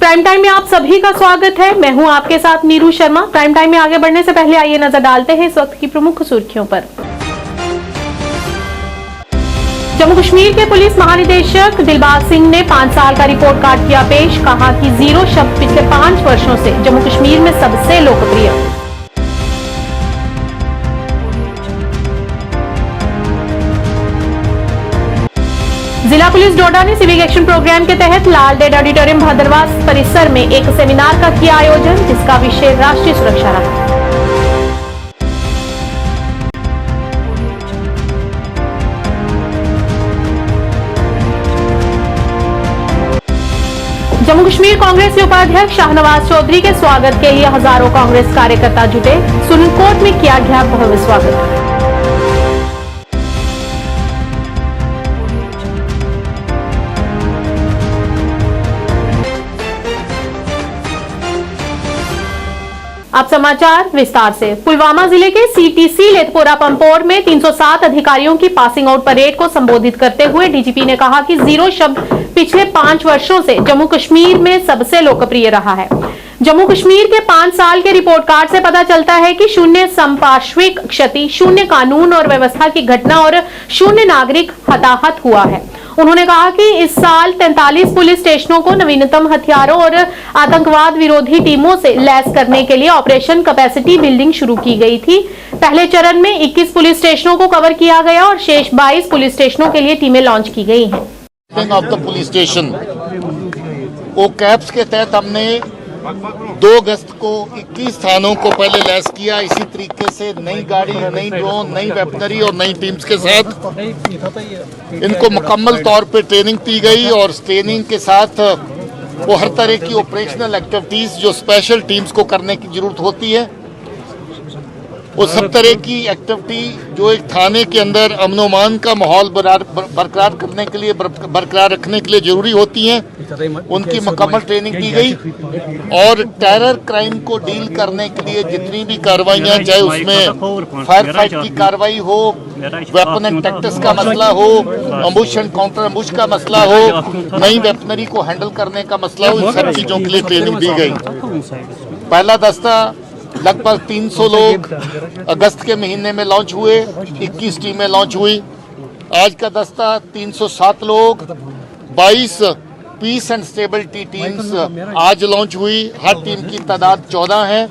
Prime time में आप सभी का स्वागत है। मैं हूं आपके साथ नीरू शर्मा। प्राइम टाइम में आगे बढ़ने से पहले आइए नजर डालते हैं इस वक्त की प्रमुख सुर्खियों पर। जम्मू कश्मीर के पुलिस महानिदेशक दिलबाग सिंह ने 5 साल का रिपोर्ट कार्ड किया पेश। कहा कि जीरो शब्द पिछले 5 वर्षों से जम्मू कश्मीर में सबसे लोकप्रिय। जिला पुलिस डोडा ने सिविक एक्शन प्रोग्राम के तहत लाल डेड ऑडिटोरियम भदरवा परिसर में एक सेमिनार का किया आयोजन, जिसका विषय राष्ट्रीय सुरक्षा रहा। जम्मू कश्मीर कांग्रेस के उपाध्यक्ष शाहनवाज चौधरी के स्वागत के लिए हजारों कांग्रेस कार्यकर्ता जुटे। सुल्तानकोट में किया गया भव्य स्वागत। अब समाचार विस्तार से। पुलवामा जिले के सीटीसी लेथपोरा पंपोर में 307 अधिकारियों की पासिंग आउट परेड को संबोधित करते हुए डीजीपी ने कहा कि जीरो शब्द पिछले 5 वर्षों से जम्मू कश्मीर में सबसे लोकप्रिय रहा है। जम्मू कश्मीर के 5 साल के रिपोर्ट कार्ड से पता चलता है कि 0 संपार्श्विक क्षति, 0 कानून और व्यवस्था की घटना और 0 नागरिक हताहत हुआ है। उन्होंने कहा कि इस साल 43 पुलिस स्टेशनों को नवीनतम हथियारों और आतंकवाद विरोधी टीमों से लैस करने के लिए ऑपरेशन कैपेसिटी बिल्डिंग शुरू की गई थी। पहले चरण में 21 पुलिस स्टेशनों को कवर किया गया और शेष 22 पुलिस स्टेशनों के लिए टीमें लॉन्च की गई हैं। ऑफ द पुलिस स्टेशन वो कैप्स के तहत हमने 2 अगस्त को 21 थानों को पहले लैस किया। इसी तरीके से नई गाड़ी, नई ड्रोन, नई वेपनरी और नई टीम्स के साथ इनको मुकम्मल तौर पे ट्रेनिंग दी गई और ट्रेनिंग के साथ वो हर तरह की ऑपरेशनल एक्टिविटीज जो स्पेशल टीम्स को करने की जरूरत होती है, वो सब तरह की एक्टिविटी जो एक थाने के अंदर अमन-ओ-मान का माहौल बरकरार करने के लिए, बरकरार रखने के लिए जरूरी होती हैं, उनकी मुकम्मल ट्रेनिंग दी गई। और टेरर क्राइम को डील करने के लिए जितनी भी कार्रवाइयाँ, चाहे उसमें फायर फाइट की कार्रवाई हो, वेपन एंड टैक्टिक्स का मसला हो, अम्बुश एंड काउंटर अम्बुश का मसला हो, नई वेपनरी को हैंडल करने का मसला हो, इन सब चीज़ों के लिए ट्रेनिंग दी गई। पहला दस्ता लगभग 300 लोग अगस्त के महीने में लॉन्च हुए, 21 टीमें लॉन्च हुई। आज का दस्ता 307 लोग, 22 पीस एंड स्टेबिलिटी टीम्स आज लॉन्च हुई। हर टीम की तादाद 14 है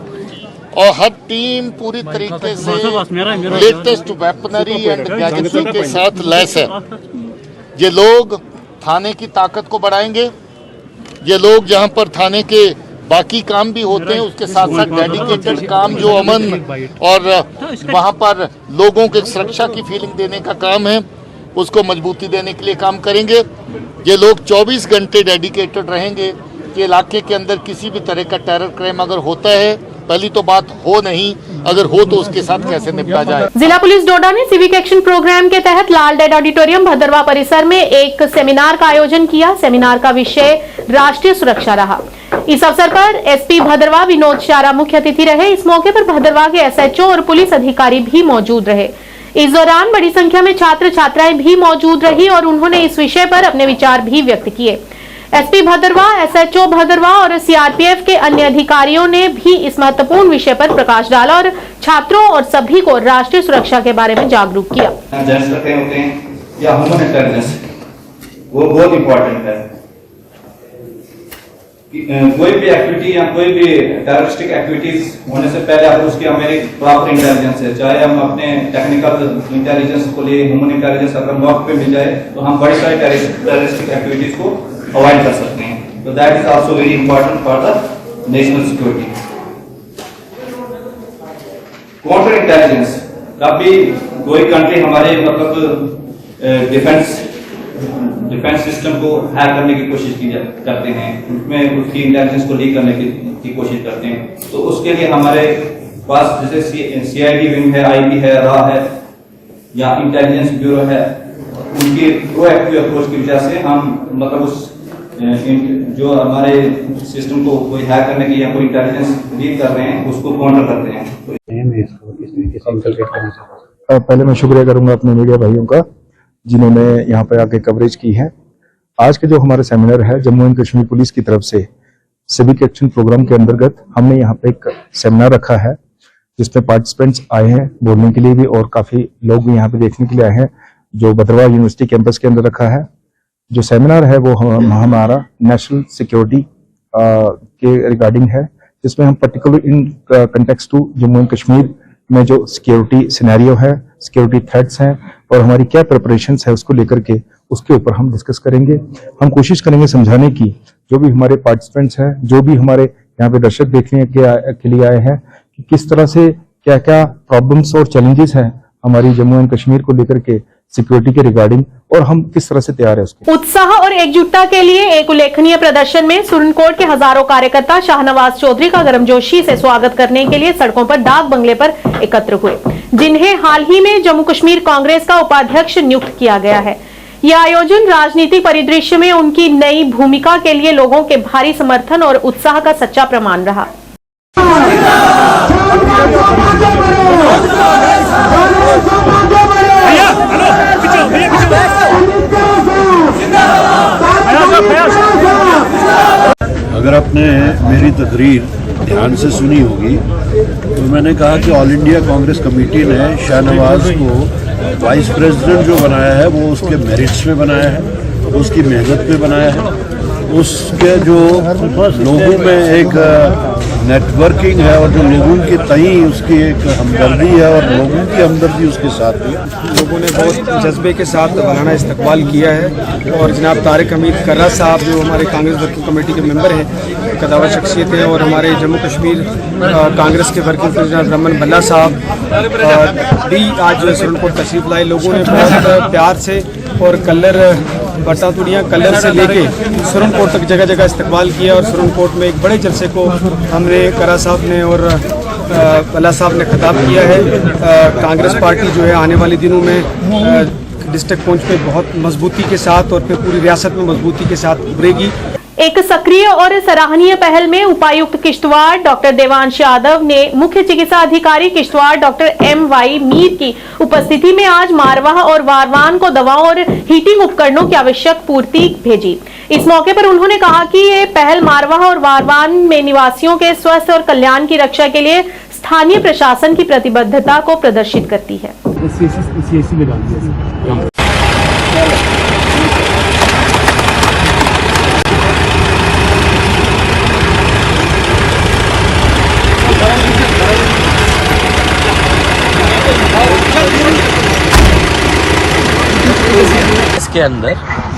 और हर टीम पूरी तरीके से लेटेस्ट वेपनरी एंड गैजेट्री के साथ लैस है। ये लोग थाने की ताकत को बढ़ाएंगे। ये लोग जहां पर थाने के बाकी काम भी होते हैं, उसके साथ साथ डेडिकेटेड काम जो अमन और वहां पर लोगों के सुरक्षा की फीलिंग देने का काम है, उसको मजबूती देने के लिए काम करेंगे। ये लोग 24 घंटे डेडिकेटेड रहेंगे कि इलाके के अंदर किसी भी तरह का टेरर क्राइम अगर होता है, पहली तो बात हो नहीं, अगर हो तो उसके साथ कैसे निपटा जाए। जिला पुलिस डोडा ने सिविक एक्शन प्रोग्राम के तहत लाल डेड ऑडिटोरियम भदरवा परिसर में एक सेमिनार का आयोजन किया। सेमिनार का विषय राष्ट्रीय सुरक्षा रहा। इस अवसर पर एसपी भदरवा विनोद शारा मुख्य अतिथि रहे। इस मौके पर भदरवा के एसएचओ और पुलिस अधिकारी भी मौजूद रहे। इस दौरान बड़ी संख्या में छात्र छात्राएं भी मौजूद रही और उन्होंने इस विषय पर अपने विचार भी व्यक्त किए। एसपी भदरवा, एसएचओ भदरवा और सीआरपीएफ के अन्य अधिकारियों ने भी इस महत्वपूर्ण विषय पर प्रकाश डाला और छात्रों और सभी को राष्ट्रीय सुरक्षा के बारे में जागरूक किया। या ह्यूमन इंटेलिजेंस वो बहुत इम्पोर्टेंट है। कोई भी एक्टिविटी या कोई भी टेररिस्टिक एक्टिविटीज होने से पहले आप उसकी हमें एक प्रॉपर इंटेलिजेंस है, चाहे हम अपने टेक्निकल इंटेलिजेंस को लिए ह्यूमन इंटेलिजेंस अगर मौके पे मिल जाए तो हम बड़ी सारी टेररिस्टिक एक्टिविटीज को अवॉइड कर सकते हैं। तो that is also very important for the national security. Counter intelligence, कभी कोई कंट्री हमारे मतलब डिफेंस सिस्टम को हैक करने की कोशिश करते हैं, उसमें उसकी इंटेलिजेंस को लीक करने की कोशिश करते हैं, तो उसके लिए हमारे पास जैसे सीआईडी विंग है, आईबी है, रा है या इंटेलिजेंस ब्यूरो है, उनकी प्रोएक्टिव अप्रोच की वजह से हम मतलब उस जो हमारे सिस्टम को कोई हैक करने की या कोई इंटेलिजेंस लीक कर रहे हैं उसको काउंटर करते हैं। पहले मैं शुक्रिया करूंगा अपने मीडिया भाइयों का जिन्होंने यहाँ पे आके कवरेज की है। आज के जो हमारा सेमिनार है जम्मू एंड कश्मीर पुलिस की तरफ से सिविक एक्शन प्रोग्राम के अंतर्गत हमने यहाँ पे एक सेमिनार रखा है जिसमें पार्टिसिपेंट्स आए हैं बोलने के लिए भी और काफी लोग भी यहाँ पे देखने के लिए आए हैं, जो भद्रवाह यूनिवर्सिटी कैंपस के अंदर रखा है। जो सेमिनार है वो हमारा नेशनल सिक्योरिटी के रिगार्डिंग है, जिसमें हम particular in context to Jammu and Kashmir में जो सिक्योरिटी सिनेरियो है, सिक्योरिटी थ्रेट्स हैं और हमारी क्या प्रिपरेशंस है उसको लेकर के उसके ऊपर हम डिस्कस करेंगे। हम कोशिश करेंगे समझाने की, जो भी हमारे पार्टिसिपेंट्स हैं, जो भी हमारे यहाँ पे दर्शक देखने के लिए आए हैं, कि किस तरह से क्या क्या प्रॉब्लम्स और चैलेंजेस हैं हमारी जम्मू एंड कश्मीर को लेकर के सिक्योरिटी के रिगार्डिंग, और हम किस तरह से तैयार है उसके। उत्साह और एकजुटता के लिए एक उल्लेखनीय प्रदर्शन में सुरनकोट के हजारों कार्यकर्ता शाहनवाज चौधरी का गर्मजोशी से स्वागत करने के लिए सड़कों पर डाक बंगले पर एकत्र हुए, जिन्हें हाल ही में जम्मू कश्मीर कांग्रेस का उपाध्यक्ष नियुक्त किया गया है। यह आयोजन राजनीतिक परिदृश्य में उनकी नई भूमिका के लिए लोगों के भारी समर्थन और उत्साह का सच्चा प्रमाण रहा। अगर आपने मेरी तकरीर ध्यान से सुनी होगी तो मैंने कहा कि ऑल इंडिया कांग्रेस कमेटी ने शाहनवाज को वाइस प्रेसिडेंट जो बनाया है वो उसके मेरिट्स पे बनाया है, उसकी मेहनत पे बनाया है, उसके जो लोगों में एक नेटवर्किंग है और जो लोगों के तई उसकी एक हमदर्दी है और लोगों की हमदर्दी उसके साथ है। लोगों ने बहुत जज्बे के साथ मौलाना इस्तकबाल किया है और जनाब तारिक हमीद कर्रा साहब जो हमारे कांग्रेस वर्किंग कमेटी के मेंबर हैं, कदावर शख्सियत हैं, और हमारे जम्मू कश्मीर कांग्रेस के वर्किंग प्रेसिडेंट रमन भल्ला साहब भी आज सुरनकोट तशरीफ लाए। लोगों ने बहुत प्यार से और कलर बटातुड़ियाँ कलर से लेके सुरनकोट तक जगह जगह इस्तकबाल किया और सुरनकोट में एक बड़े जलसे को हमने करा साहब ने और भल्ला साहब ने खिताब किया है। कांग्रेस पार्टी जो है आने वाले दिनों में डिस्ट्रिक्ट पहुंच पे बहुत मजबूती के साथ और फिर पूरी रियासत में मजबूती के साथ उभरेगी। एक सक्रिय और सराहनीय पहल में उपायुक्त किश्तवाड़ डॉक्टर देवांश यादव ने मुख्य चिकित्सा अधिकारी किश्तवाड़ डॉक्टर MY मीर की उपस्थिति में आज मारवाह और वारवान को दवाओं और हीटिंग उपकरणों की आवश्यक पूर्ति भेजी। इस मौके पर उन्होंने कहा कि ये पहल मारवाह और वारवान में निवासियों के स्वास्थ्य और कल्याण की रक्षा के लिए स्थानीय प्रशासन की प्रतिबद्धता को प्रदर्शित करती है। इसके अंदर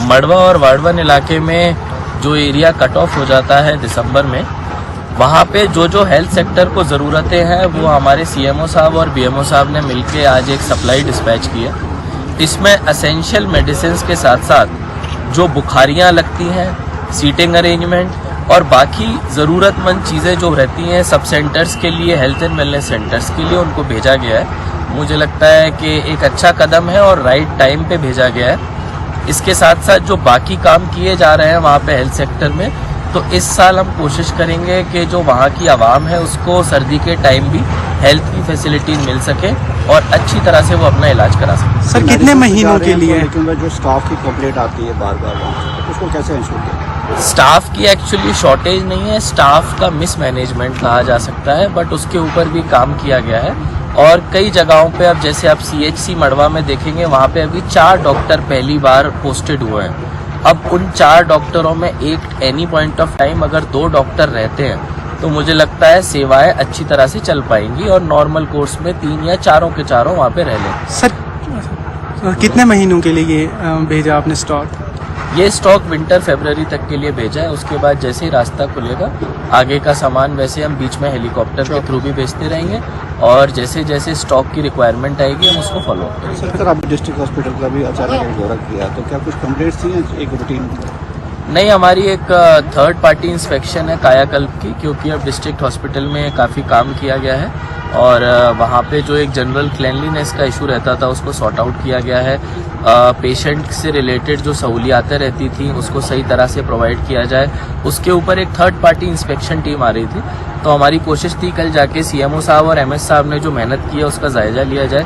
मड़वा और वाड़वन इलाके में जो एरिया कट ऑफ हो जाता है दिसंबर में, वहाँ पे जो जो हेल्थ सेक्टर को ज़रूरतें हैं वो हमारे CMO साहब और BMO साहब ने मिलके आज एक सप्लाई डिस्पैच किया। इसमें एसेंशियल मेडिसिन के साथ साथ जो बुखारियाँ लगती हैं, सीटिंग अरेंजमेंट और बाकी ज़रूरतमंद चीज़ें जो रहती हैं सब सेंटर्स के लिए, हेल्थ एंड वेलनेस सेंटर्स के लिए उनको भेजा गया है। मुझे लगता है कि एक अच्छा कदम है और राइट टाइम पे भेजा गया है। इसके साथ साथ जो बाकी काम किए जा रहे हैं वहाँ पे हेल्थ सेक्टर में, तो इस साल हम कोशिश करेंगे कि जो वहाँ की आवाम है उसको सर्दी के टाइम भी हेल्थ की फैसिलिटी मिल सके और अच्छी तरह से वो अपना इलाज करा सके। सर कितने महीनों के लिए? क्योंकि जो स्टाफ की कंप्लेंट आती है बार बार उसको कैसे इंश्योर किया? स्टाफ की एक्चुअली शॉर्टेज नहीं है, स्टाफ का मिसमैनेजमेंट कहा जा सकता है, बट उसके ऊपर भी काम किया गया है। और कई जगहों पे अब जैसे आप CHC मड़वा में देखेंगे वहाँ पे अभी 4 डॉक्टर पहली बार पोस्टेड हुए हैं। अब उन 4 डॉक्टरों में एक एनी पॉइंट ऑफ टाइम अगर 2 डॉक्टर रहते हैं तो मुझे लगता है सेवाएं अच्छी तरह से चल पाएंगी और नॉर्मल कोर्स में 3 या 4 के 4 वहाँ पे रह लें। सर कितने महीनों के लिए ये भेजा आपने स्टॉक? ये स्टॉक विंटर फरवरी तक के लिए भेजा है। उसके बाद जैसे ही रास्ता खुलेगा आगे का सामान वैसे हम बीच में हेलीकॉप्टर के थ्रू भी भेजते रहेंगे और जैसे जैसे स्टॉक की रिक्वायरमेंट आएगी हम उसको फॉलो करेंगे। सर आप डिस्ट्रिक्ट हॉस्पिटल का भी अचानक दौरा किया तो क्या कुछ कंप्लेंट्स थी एक रूटीन? नहीं, हमारी एक थर्ड पार्टी इंस्पेक्शन है कायाकल्प की, क्योंकि अब डिस्ट्रिक्ट हॉस्पिटल में काफ़ी काम किया गया है और वहाँ पे जो एक जनरल क्लीनलीनेस का इशू रहता था उसको सॉर्ट आउट किया गया है। पेशेंट से रिलेटेड जो सहूलियातें रहती थी उसको सही तरह से प्रोवाइड किया जाए, उसके ऊपर एक थर्ड पार्टी इंस्पेक्शन टीम आ रही थी। तो हमारी कोशिश थी कल जाके CMO साहब और MS साहब ने जो मेहनत की है उसका जायजा लिया जाए।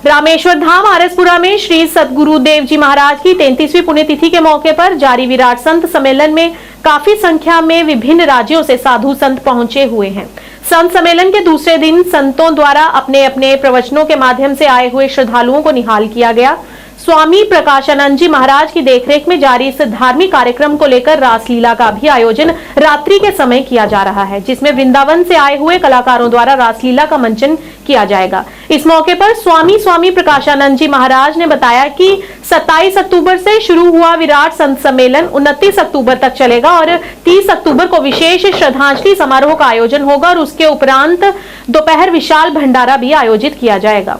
रामेश्वर धाम आरएसपुरा में श्री सतगुरुदेव जी महाराज की 33वीं पुण्यतिथि के मौके पर जारी विराट संत सम्मेलन में काफी संख्या में विभिन्न राज्यों से साधु संत पहुंचे हुए हैं। संत सम्मेलन के दूसरे दिन संतों द्वारा अपने अपने प्रवचनों के माध्यम से आए हुए श्रद्धालुओं को निहाल किया गया। स्वामी प्रकाशानंद जी महाराज की देखरेख में जारी इस धार्मिक कार्यक्रम को लेकर रासलीला का भी आयोजन रात्रि के समय किया जा रहा है, जिसमें वृंदावन से आए हुए कलाकारों द्वारा रासलीला का मंचन किया जाएगा। इस मौके पर स्वामी प्रकाशानंद जी महाराज ने बताया कि 27 अक्टूबर से शुरू हुआ विराट संत सम्मेलन 29 अक्टूबर तक चलेगा और 30 अक्टूबर को विशेष श्रद्धांजलि समारोह का आयोजन होगा और उसके उपरांत दोपहर विशाल भंडारा भी आयोजित किया जाएगा।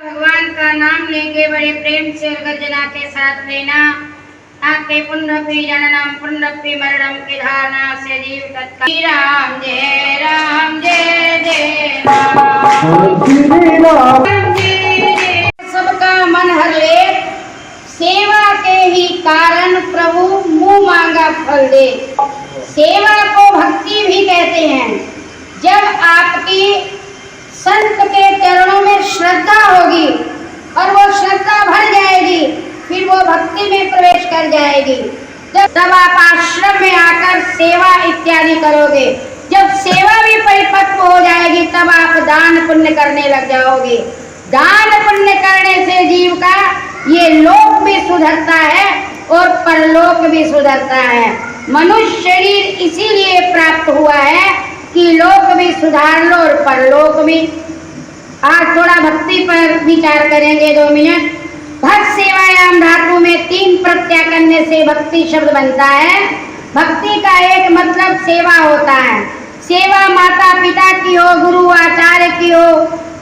भगवान का नाम लेके बड़े प्रेम से और गर्जना के साथ लेना। आके पुण्यपी जननम पुण्यपी मरणम की धारणा से जीव तत्काल। राम जय जय सबका मन हर ले, सेवा के ही कारण प्रभु मुंह मांगा फल दे। सेवा को भक्ति भी कहते हैं। जब आपकी संत के चरणों में श्रद्धा होगी और वो श्रद्धा भर जाएगी, फिर वो भक्ति में प्रवेश कर जाएगी। तब आप आश्रम में आकर सेवा इत्यादि करोगे। जब सेवा भी परिपक्व हो जाएगी तब आप दान पुण्य करने लग जाओगे। दान पुण्य करने से जीव का ये लोक भी सुधरता है और परलोक भी सुधरता है। मनुष्य शरीर इसीलिए प्राप्त हुआ है कि लोक भी सुधार लो और परलोक भी। आज थोड़ा भक्ति पर विचार करेंगे 2 मिनट। भक्त सेवायाम धातु में 3 प्रत्यय करने से भक्ति शब्द बनता है। भक्ति का एक मतलब सेवा होता है। सेवा माता पिता की हो, गुरु आचार्य की हो,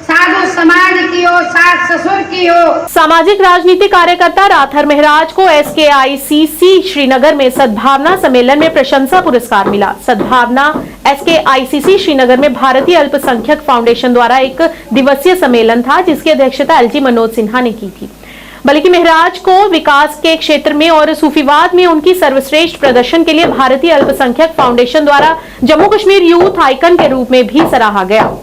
साधु समाज की हो, सास ससुर की हो। सामाजिक राजनीतिक कार्यकर्ता राथर महराज को SKICC श्रीनगर में सद्भावना सम्मेलन में प्रशंसा पुरस्कार मिला। सद्भावना SKICC श्रीनगर में भारतीय अल्पसंख्यक फाउंडेशन द्वारा एक दिवसीय सम्मेलन था, जिसकी अध्यक्षता LG मनोज सिन्हा ने की थी। बल्कि महराज को विकास के क्षेत्र में और सूफीवाद में उनकी सर्वश्रेष्ठ प्रदर्शन के लिए भारतीय अल्पसंख्यक फाउंडेशन द्वारा जम्मू कश्मीर यूथ आइकन के रूप में भी सराहा गया।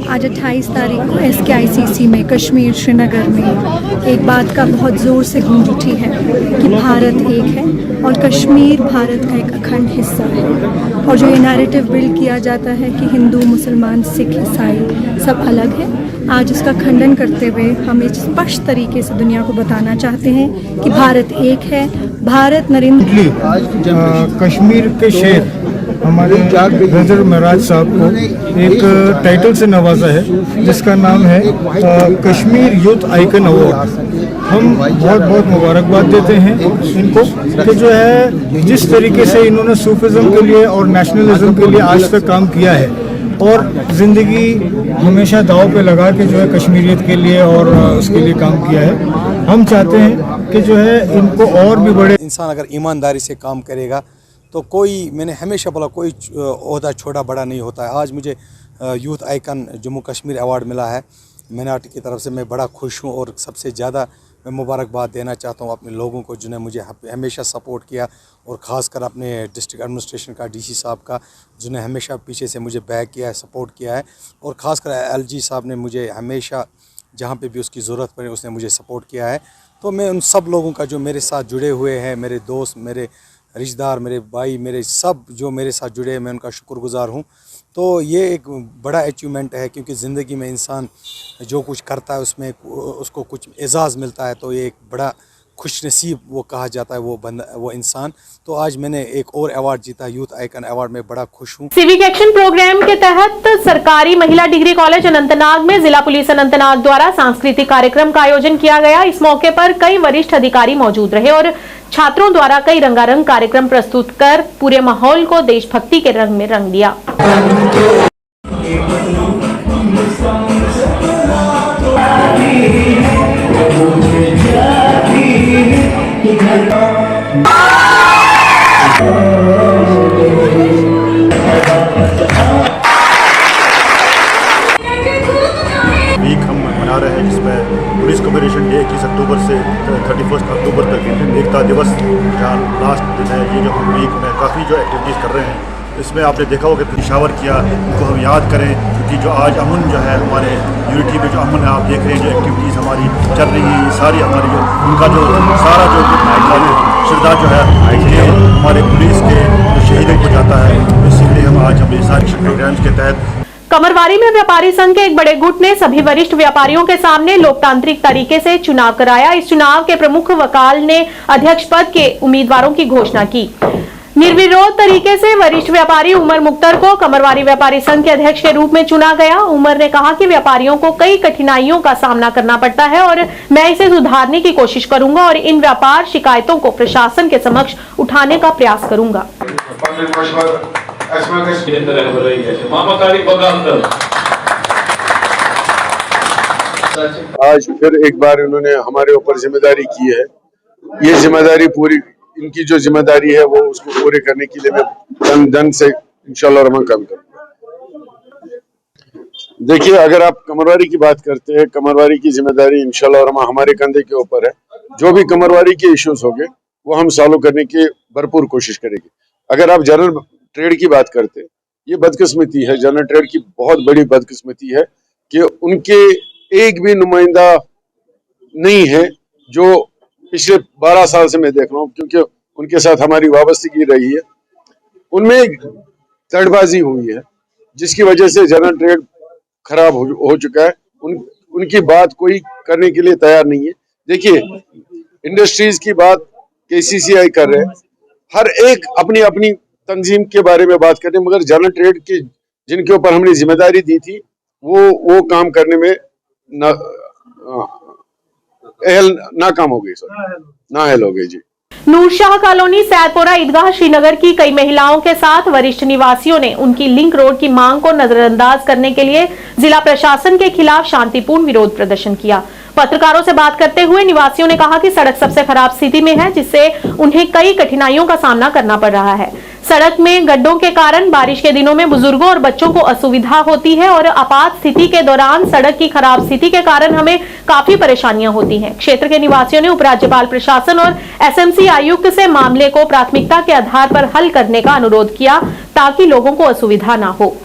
आज 28 तारीख को SKICC में कश्मीर श्रीनगर में एक बात का बहुत ज़ोर से गूंज उठी है कि भारत एक है और कश्मीर भारत का एक अखंड हिस्सा है। और जो ये नैरेटिव बिल्ड किया जाता है कि हिंदू मुसलमान सिख ईसाई सब अलग है, आज इसका खंडन करते हुए हम एक स्पष्ट तरीके से दुनिया को बताना चाहते हैं कि भारत एक है। भारत नरेंद्र कश्मीर के शेर हमारे राथर महराज साहब को एक टाइटल से नवाजा है जिसका नाम है कश्मीर यूथ आइकन अवार्ड। हम बहुत बहुत मुबारकबाद देते हैं इनको कि जो है जिस तरीके से इन्होंने सूफिज्म के लिए और नेशनलिज्म के लिए आज तक काम किया है और ज़िंदगी हमेशा दांव पे लगा के जो है कश्मीरियत के लिए और उसके लिए काम किया है। हम चाहते हैं कि जो है इनको और भी बड़े इंसान अगर ईमानदारी से काम करेगा तो कोई, मैंने हमेशा बोला, कोई ओहदा छोटा बड़ा नहीं होता है। आज मुझे youth icon Jammu Kashmir award मिला है माइनॉरिटी की तरफ से। मैं बड़ा खुश हूँ और सबसे ज़्यादा मैं मुबारकबाद देना चाहता हूँ अपने लोगों को जिन्हें मुझे हमेशा सपोर्ट किया और ख़ासकर अपने डिस्ट्रिक्ट एडमिनिस्ट्रेशन का DC साहब का, जिन्हें हमेशा पीछे से मुझे बैक किया है, सपोर्ट किया है। और ख़ासकर LG साहब ने मुझे हमेशा जहाँ पे भी उसकी ज़रूरत पड़े उसने मुझे सपोर्ट किया है। तो मैं उन सब लोगों का जो मेरे साथ जुड़े हुए हैं, मेरे दोस्त, मेरे रिश्तेदार, मेरे भाई, मेरे सब जो मेरे साथ जुड़े हैं, मैं उनका शुक्रगुजार हूँ। तो ये एक बड़ा अचीवमेंट है क्योंकि ज़िंदगी में इंसान जो कुछ करता है उसमें उसको कुछ एजाज़ मिलता है, तो ये एक बड़ा खुशनसीब वो कहा जाता है वो इंसान। तो आज मैंने एक और अवार्ड जीता, यूथ आइकन अवार्ड में बड़ा खुश हूँ। सिविक एक्शन प्रोग्राम के तहत सरकारी महिला डिग्री कॉलेज अनंतनाग में जिला पुलिस अनंतनाग द्वारा सांस्कृतिक कार्यक्रम का आयोजन किया गया। इस मौके पर कई वरिष्ठ अधिकारी मौजूद रहे और छात्रों द्वारा कई रंगारंग कार्यक्रम प्रस्तुत कर पूरे माहौल को देशभक्ति के रंग में रंग दिया। वीक हम मना रहे हैं जिसमें पुलिस कॉम्मेमोरेशन डे 21 अक्टूबर से 31 अक्टूबर तक एकता दिवस जहाँ लास्ट दिन है। ये जो हम वीक में काफ़ी जो एक्टिविटीज़ कर रहे हैं इसमें आपने देखा होगा कि पिशावर किया, उनको हम याद करें, क्योंकि जो आज अमन जो है हमारे यूनिटी में जो अमन आप देख रहे हैं, जो एक्टिविटीज़ हमारी चल रही है, सारी हमारी जो उनका जो सारा जो श्रद्धा जो है ये हमारे पुलिस के जो शहीदों को जाता है, इसीलिए हम आज अपने सारे प्रोग्राम्स के तहत कमरवारी में व्यापारी संघ के एक बड़े गुट ने सभी वरिष्ठ व्यापारियों के सामने लोकतांत्रिक तरीके से चुनाव कराया। इस चुनाव के प्रमुख वकाल ने अध्यक्ष पद के उम्मीदवारों की घोषणा की। निर्विरोध तरीके से वरिष्ठ व्यापारी उमर मुख्तर को कमरवारी व्यापारी संघ के अध्यक्ष के रूप में चुना गया। उमर ने कहा कि व्यापारियों को कई कठिनाइयों का सामना करना पड़ता है और मैं इसे सुधारने की कोशिश करूंगा और इन व्यापार शिकायतों को प्रशासन के समक्ष उठाने का प्रयास करूंगा। आज फिर एक बार उन्होंने हमारे ऊपर जिम्मेदारी की है। ये जिम्मेदारी पूरी, इनकी जो जिम्मेदारी है वो उसको पूरे करने के लिए मैं धन से इंशाल्लाह रहमान काम करूंगा। देखिए, अगर आप कमरवारी की बात करते हैं, कमरवारी की जिम्मेदारी इंशाल्लाह रहमान हमारे कंधे के ऊपर है। जो भी कमरवारी के इश्यूज होंगे वो हम सॉल्व करने की भरपूर कोशिश करेंगे। अगर आप जनरल ट्रेड की बात करते हैं, ये बदकिस्मती है, जनरल ट्रेड की बहुत बड़ी बदकिस्मती है कि उनके एक भी नुमाइंदा नहीं है जो पिछले 12 साल से मैं देख रहा हूँ, क्योंकि उनके साथ हमारी वाबस्तगी रही है। उनमें तड़बाजी हुई है जिसकी वजह से जनरल ट्रेड खराब हो चुका है। उनकी बात कोई करने के लिए तैयार नहीं है। देखिए, इंडस्ट्रीज की बात KCCI कर रहे हैं, हर एक अपनी अपनी तंजीम के बारे में बात करते हैं, मगर जनरल ट्रेड के जिनके ऊपर हमने जिम्मेदारी दी थी वो काम करने में नाकाम हो गई, नाअहल हो गई जी। नूरशाह कॉलोनी सैदपुरा ईदगाह श्रीनगर की कई महिलाओं के साथ वरिष्ठ निवासियों ने उनकी लिंक रोड की मांग को नजरअंदाज करने के लिए जिला प्रशासन के खिलाफ शांतिपूर्ण विरोध प्रदर्शन किया। पत्रकारों से बात करते हुए निवासियों ने कहा कि सड़क सबसे खराब स्थिति में है, जिससे उन्हें कई कठिनाइयों का सामना करना पड़ रहा है। सड़क में गड्ढों के कारण बारिश के दिनों में बुजुर्गों और बच्चों को असुविधा होती है और आपात स्थिति के दौरान सड़क की खराब स्थिति के कारण हमें काफी परेशानियां होती हैं। क्षेत्र के निवासियों ने उपराज्यपाल प्रशासन और SMC आयुक्त से मामले को प्राथमिकता के आधार पर हल करने का अनुरोध किया ताकि लोगों को असुविधा न हो।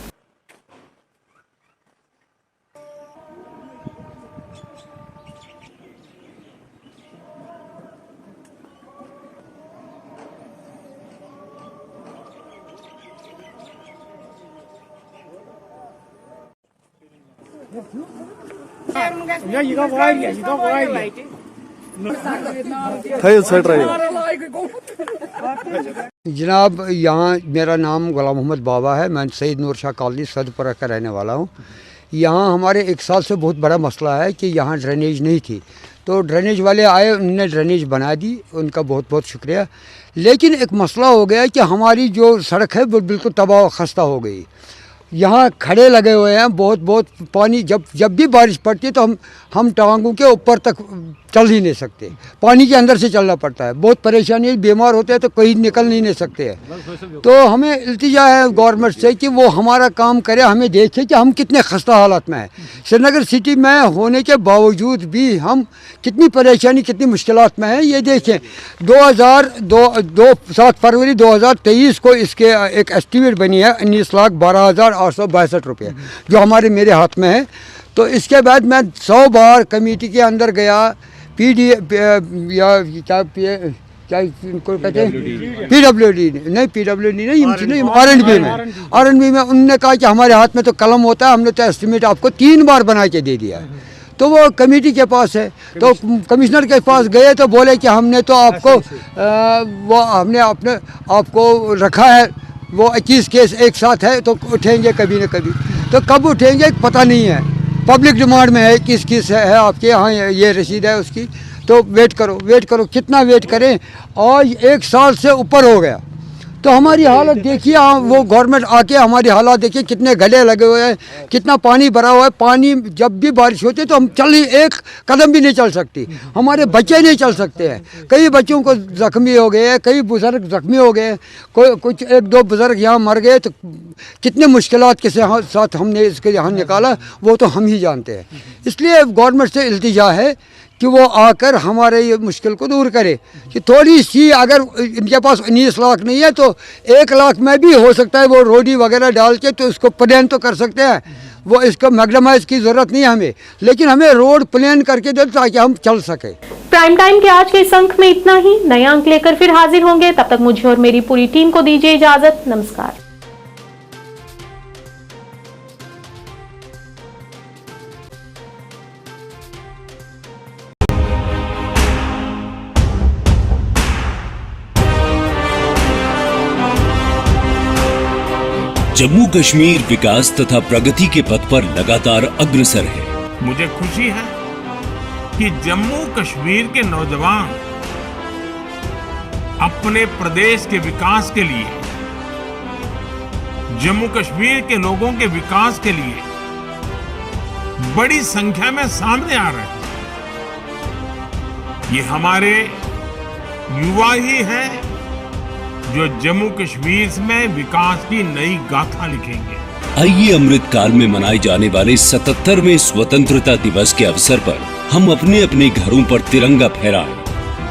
जनाब, यहाँ मेरा नाम गुलाम मोहम्मद बाबा है। मैं सईद नूरशाह कॉलोनी सैदपुरा का रहने वाला हूँ। यहाँ हमारे 1 साल से बहुत बड़ा मसला है कि यहाँ ड्रेनेज नहीं थी, तो ड्रेनेज वाले आए, उन्होंने ड्रेनेज बना दी, उनका बहुत बहुत शुक्रिया। लेकिन एक मसला हो गया कि हमारी जो सड़क है वो बिल्कुल तबाह खस्ता हो गई। यहाँ खड़े लगे हुए हैं, बहुत पानी, जब भी बारिश पड़ती है तो हम टांगों के ऊपर तक चल ही नहीं सकते, पानी के अंदर से चलना पड़ता है। बहुत परेशानी है, बीमार होते हैं तो कहीं निकल नहीं सकते हैं। तो हमें इल्तिजा है गवर्नमेंट से कि वो हमारा काम करे, हमें देखे कि हम कितने खस्ता हालत में हैं। श्रीनगर सिटी में होने के बावजूद भी हम कितनी परेशानी, कितनी मुश्किलात में हैं, ये देखें। 7 फरवरी 2023 को इसके एक एस्टीमेट बनी है 19,12,862 रुपये, जो मेरे हाथ में है। तो इसके बाद मैं 100 बार कमेटी के अंदर गया, क्या इनको कहते हैं, PWD नहीं, R&B में उन्होंने कहा कि हमारे हाथ में तो कलम होता है, हमने तो एस्टीमेट आपको 3 बार बना के दे दिया है। तो वो कमेटी के पास है, तो कमिश्नर के पास गए तो बोले कि हमने तो आपको हमने आपको रखा है, वो 21 केस एक साथ है तो उठेंगे कभी न कभी, तो कब उठेंगे पता नहीं है। पब्लिक डिमांड में है, किस है आपके यहाँ, ये रसीद है उसकी, तो वेट करो, कितना वेट करें। आज 1 साल से ऊपर हो गया, तो हमारी हालत देखिए। वो गवर्नमेंट आके हमारी हालत देखिए, कितने गले लगे हुए हैं, कितना पानी भरा हुआ है। पानी जब भी बारिश होती है तो हम एक कदम भी नहीं चल सकती, हमारे बच्चे नहीं चल सकते हैं। कई बच्चों को ज़ख्मी हो गए, कई बुजुर्ग ज़ख्मी हो गए, कुछ 1-2 बुजुर्ग यहाँ मर गए। तो कितने मुश्किलात के साथ हमने इसके यहाँ निकाला वो तो हम ही जानते हैं। इसलिए गवर्नमेंट से इल्तिजा है कि वो आकर हमारे ये मुश्किल को दूर करे। कि थोड़ी सी अगर इनके पास 19 लाख नहीं है तो 1 लाख में भी हो सकता है वो रोडी वगैरह डाल के तो इसको प्लान तो कर सकते हैं, वो इसको मैग्डमाइज की ज़रूरत नहीं है हमें, लेकिन हमें रोड प्लान करके दे ताकि हम चल सके। प्राइम टाइम के आज के इस अंक में इतना ही। नए अंक लेकर फिर हाजिर होंगे, तब तक मुझे और मेरी पूरी टीम को दीजिए इजाजत। नमस्कार। जम्मू कश्मीर विकास तथा प्रगति के पथ पर लगातार अग्रसर है। मुझे खुशी है कि जम्मू कश्मीर के नौजवान अपने प्रदेश के विकास के लिए, जम्मू कश्मीर के लोगों के विकास के लिए बड़ी संख्या में सामने आ रहे हैं। ये हमारे युवा ही हैं जो जम्मू कश्मीर में विकास की नई गाथा लिखेंगे। आइए अमृत काल में मनाए जाने वाले 77वें स्वतंत्रता दिवस के अवसर पर हम अपने अपने घरों पर तिरंगा फहराएं।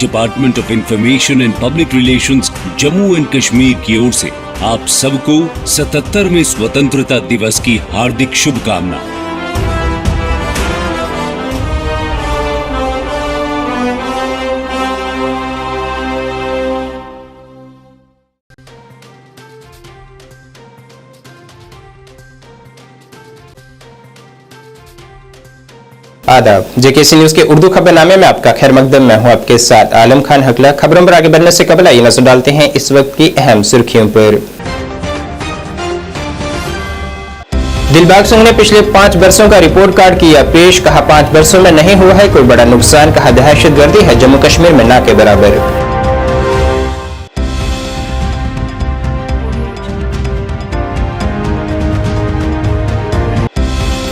Department of information and public relations Jammu and Kashmir की ओर से आप सबको 77वें स्वतंत्रता दिवस की हार्दिक शुभकामनाएं। आदाब, जेकेसी न्यूज के उर्दू खबरनामे में आपका खैर मकदम। मैं हूं आपके साथ आलम खान हकला। खबरों पर आगे बढ़ने से कबल आइए नजर डालते हैं इस वक्त की अहम सुर्खियों पर। दिलबाग सिंह ने पिछले 5 बरसों का रिपोर्ट कार्ड किया पेश, कहा 5 बरसों में नहीं हुआ है कोई बड़ा नुकसान, कहा दहशतगर्दी है जम्मू कश्मीर में ना के बराबर।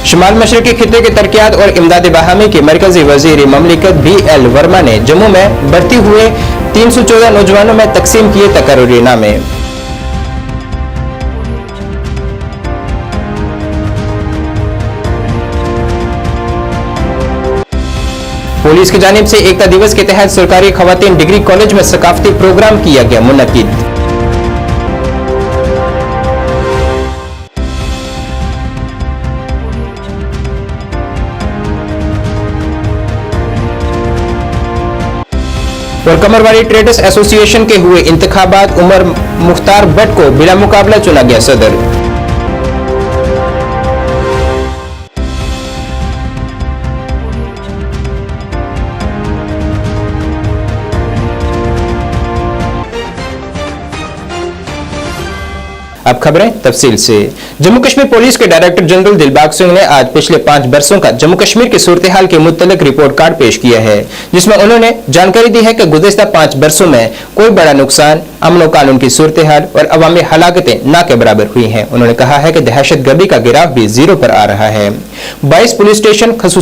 शुमाल मशरकी खित्ते के तरक्यात और इमदाद बाहमी के मरकजी वजीर ममलिकत BL वर्मा ने जम्मू में भर्ती हुए 314 नौजवानों में तकसीम किए तकर्रुरी नामे। पुलिस की जानिब से एकता दिवस के तहत सरकारी खवातीन डिग्री कॉलेज में सकाफती प्रोग्राम किया गया मुनक्किद। और कमरवाड़ी ट्रेडर्स एसोसिएशन के हुए इंतखाबात, उमर मुख्तार भट्ट को बिला मुकाबला चुना गया सदर। अब खबरें तफसील से। जम्मू कश्मीर पुलिस के डायरेक्टर जनरल दिलबाग सिंह ने आज पिछले 5 बरसों का जम्मू कश्मीर की सूरत हाल के मुतल्लिक रिपोर्ट कार्ड पेश किया है, जिसमें उन्होंने जानकारी दी है कि गुज़िश्ता 5 बरसों में कोई बड़ा नुकसान, अमन कानून की सूरत हाल और अवामी हलाकतें ना के बराबर हुई हैं। उन्होंने कहा है कि दहशतगर्दी का गिराफ भी 0 पर आ रहा है। 22 पुलिस स्टेशन, खसूसी